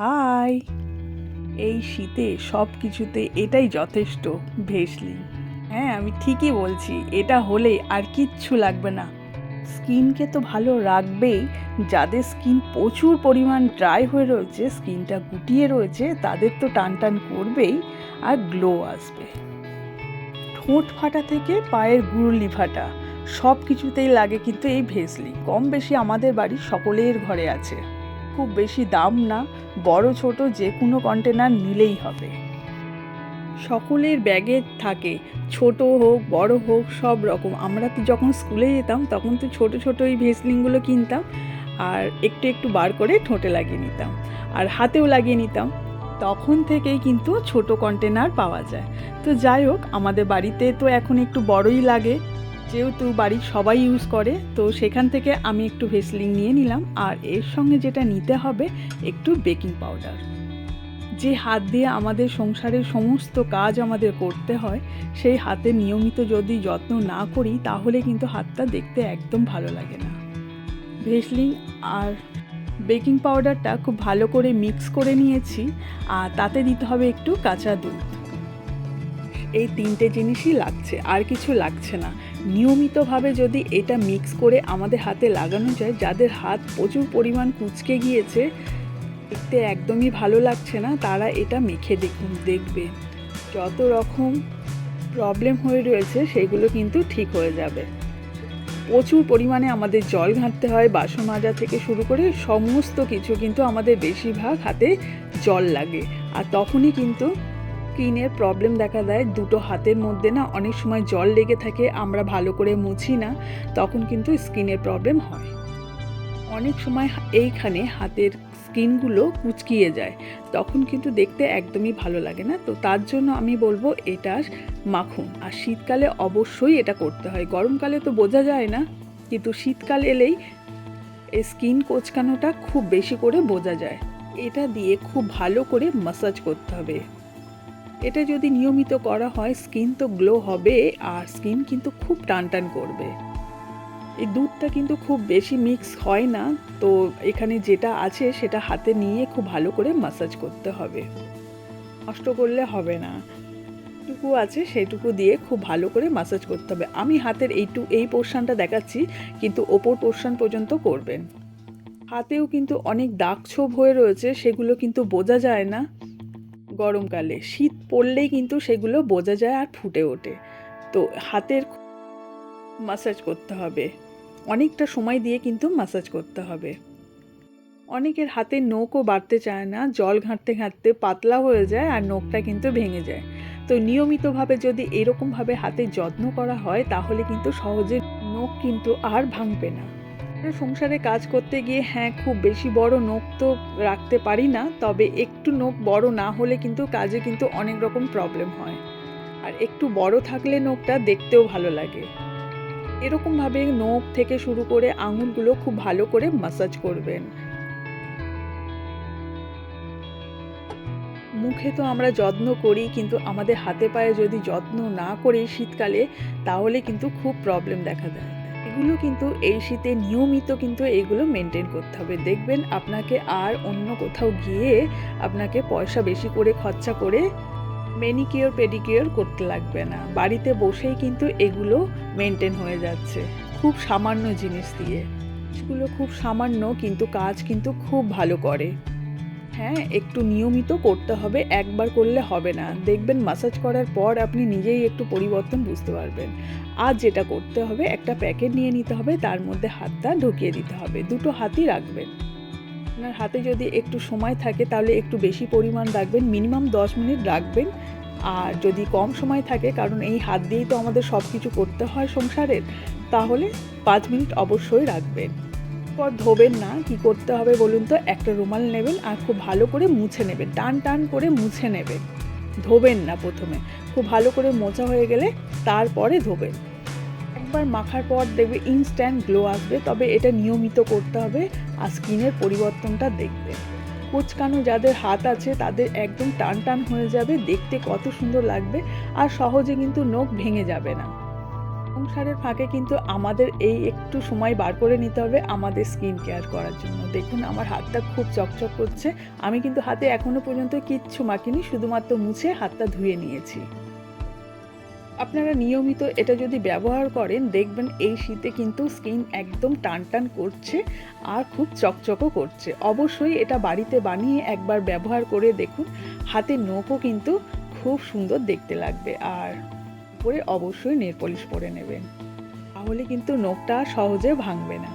High! এই শীতে সব কিছুতে এটাই যথেষ্ট, ভেসলিন। হ্যাঁ, আমি ঠিকই বলছি, এটা হলেই আর কিচ্ছু লাগবে না। স্কিনকে তো ভালো রাখবেই, যাদের স্কিন প্রচুর পরিমাণ ড্রাই হয়ে রয়েছে, স্কিনটা গুটিয়ে রয়েছে, তাদের তো টান টান করবেই আর গ্লো আসবে। ঠোঁট ফাটা থেকে পায়ের গুড়লি ফাটা সব কিছুতেই লাগে কিন্তু এই ভেসলিন। কম বেশি আমাদের বাড়ির সকলের ঘরে আছে। খুব বেশি দাম না, বড় ছোট যে কোনো কন্টেনার নিলেই হবে। সকলের ব্যাগে থাকে, ছোট হোক বড় হোক সব রকম। আমরা তো যখন স্কুলে যেতাম তখন তো ছোট ছোট এই ভেসলিনগুলো কিনতাম আর একটু একটু বার করে ঠোঁটে লাগিয়ে নিতাম আর হাতেও লাগিয়ে নিতাম। তখন থেকেই কিন্তু ছোট কন্টেনার পাওয়া যায়। তো যাই হোক, আমাদের বাড়িতে তো এখন একটু বড়ই লাগে, যেহেতু বাড়ির সবাই ইউজ করে, তো সেখান থেকে আমি একটু ভেসলিন নিয়ে নিলাম। আর এর সঙ্গে যেটা নিতে হবে, একটু বেকিং পাউডার। যে হাত দিয়ে আমাদের সংসারের সমস্ত কাজ আমাদের করতে হয়, সেই হাতে নিয়মিত যদি যত্ন না করি তাহলে কিন্তু হাতটা দেখতে একদম ভালো লাগে না। ভেসলিন আর বেকিং পাউডারটা খুব ভালো করে মিক্স করে নিয়েছি, আর তাতে দিতে হবে একটু কাঁচা দুধ। এই তিনটে জিনিসই লাগছে, আর কিছু লাগছে না। নিয়মিতভাবে যদি এটা মিক্স করে আমাদের হাতে লাগানো যায়, যাদের হাত প্রচুর পরিমাণ কুঁচকে গিয়েছে, দেখতে একদমই ভালো লাগছে না, তারা এটা মেখে দেখবে যত রকম প্রবলেম হয়ে রয়েছে সেগুলো কিন্তু ঠিক হয়ে যাবে। প্রচুর পরিমাণে আমাদের জল ঘাঁটতে হয়, বাসন মাজা থেকে শুরু করে সমস্ত কিছু কিন্তু আমাদের বেশিরভাগ হাতে জল লাগে, আর তখনই কিন্তু স্কিনের প্রবলেম দেখা দেয়। দুটো হাতের মধ্যে না অনেক সময় জল লেগে থাকে, আমরা ভালো করে মুছি না, তখন কিন্তু স্কিনের প্রবলেম হয়। অনেক সময় এইখানে হাতের স্কিনগুলো কুচকিয়ে যায়, তখন কিন্তু দেখতে একদমই ভালো লাগে না। তো তার জন্য আমি বলবো এটা মাখুন, আর শীতকালে অবশ্যই এটা করতে হয়। গরমকালে তো বোঝা যায় না, কিন্তু শীতকাল এলেই এই স্কিন কোচকানোটা খুব বেশি করে বোঝা যায়। এটা দিয়ে খুব ভালো করে ম্যাসাজ করতে হবে। এটা যদি নিয়মিত করা হয়, স্কিন তো গ্লো হবে আর স্কিন কিন্তু খুব টান টান করবে। এই দুধটা কিন্তু খুব বেশি মিক্স হয় না, তো এখানে যেটা আছে সেটা হাতে নিয়ে খুব ভালো করে ম্যাসাজ করতে হবে, নষ্ট করলে হবে না। যেটুকু আছে সেটুকু দিয়ে খুব ভালো করে ম্যাসাজ করতে হবে। আমি হাতের এই পোর্শনটা দেখাচ্ছি, কিন্তু ওপর পোর্শন পর্যন্ত করবেন। হাতেও কিন্তু অনেক দাগ ছোপ হয়ে রয়েছে, সেগুলো কিন্তু বোঝা যায় না গরমকালে। শীত পড়লেই কিন্তু সেগুলো বোঝা যায় আর ফুটে ওঠে। তো হাতের ম্যাসাজ করতে হবে, অনেকটা সময় দিয়ে কিন্তু ম্যাসাজ করতে হবে। অনেকের হাতের নখও বাড়তে চায় না, জল ঘাঁটতে ঘাঁটতে পাতলা হয়ে যায় আর নখটা কিন্তু ভেঙে যায়। তো নিয়মিতভাবে যদি এরকমভাবে হাতের যত্ন করা হয়, তাহলে কিন্তু সহজে নখ কিন্তু আর ভাঙবে না। সংসারে কাজ করতে গিয়ে হ্যাঁ, খুব বেশি বড় নখ তো রাখতে পারি না, তবে একটু নখ বড় না হলে কিন্তু কাজে কিন্তু অনেক রকম প্রবলেম হয়। আর একটু বড় থাকলে নখটা দেখতেও ভালো লাগে। এরকমভাবে নখ থেকে শুরু করে আঙুলগুলো খুব ভালো করে ম্যাসাজ করবেন। মুখে তো আমরা যত্ন করি, কিন্তু আমাদের হাতে পায়ে যদি যত্ন না করি শীতকালে, তাহলে কিন্তু খুব প্রবলেম দেখা দেয়। এগুলো কিন্তু এই শীতে নিয়মিত কিন্তু এগুলো মেনটেন করতে হবে। দেখবেন আপনাকে আর অন্য কোথাও গিয়ে আপনাকে পয়সা বেশি করে খরচা করে ম্যানিকিওর পেডিকিওর করতে লাগবে না। বাড়িতে বসেই কিন্তু এগুলো মেনটেন হয়ে যাচ্ছে খুব সামান্য জিনিস দিয়ে। এগুলো খুব সামান্য, কিন্তু কাজ কিন্তু খুব ভালো করে। হ্যাঁ, একটু নিয়মিত করতে হবে, একবার করলে হবে না। দেখবেন ম্যাসাজ করার পর আপনি নিজেই একটু পরিবর্তন বুঝতে পারবেন। আর যেটা করতে হবে, একটা প্যাকেট নিয়ে নিতে হবে, তার মধ্যে হাতটা ঢুকিয়ে দিতে হবে, দুটো হাতই রাখবেন। আপনার হাতে যদি একটু সময় থাকে তাহলে একটু বেশি পরিমাণ রাখবেন, মিনিমাম 10 মিনিট রাখবেন। আর যদি কম সময় থাকে, কারণ এই হাত দিয়েই তো আমাদের সব কিছু করতে হয় সংসারের, তাহলে 5 মিনিট অবশ্যই রাখবেন। পর ধোবেন না, কি করতে হবে বলুন তো, একটা রুমাল নেবেন আর খুব ভালো করে মুছে নেবেন, টান টান করে মুছে নেবেন। ধোবেন না প্রথমে, খুব ভালো করে মোছা হয়ে গেলে তারপরে ধোবেন। একবার মাখার পর দেখবে ইনস্ট্যান্ট গ্লো আসবে, তবে এটা নিয়মিত করতে হবে আর স্কিনের পরিবর্তনটা দেখবে। কুচকানো যাদের হাত আছে তাদের একদম টান টান হয়ে যাবে, দেখতে কত সুন্দর লাগবে, আর সহজে কিন্তু নখ ভেঙে যাবে না। সংসারের ফাঁকে কিন্তু আমাদের এই একটু সময় বার করে নিতে হবে আমাদের স্কিন কেয়ার করার জন্য। দেখুন আমার হাতটা খুব চকচক করছে। আমি কিন্তু হাতে এখনো পর্যন্ত কিচ্ছু মাখিনি, শুধুমাত্র মুছে হাতটা ধুয়ে নিয়েছি। আপনারা নিয়মিত এটা যদি ব্যবহার করেন দেখবেন এই শীতে কিন্তু স্কিন একদম টান টান করছে আর খুব চকচকও করছে। অবশ্যই এটা বাড়িতে বানিয়ে একবার ব্যবহার করে দেখুন, হাতের নখও কিন্তু খুব সুন্দর দেখতে লাগবে। আর পরে অবশ্যই নেল পলিশ পরে নেবেন, তাহলে কিন্তু নখটা সহজে ভাঙবে না।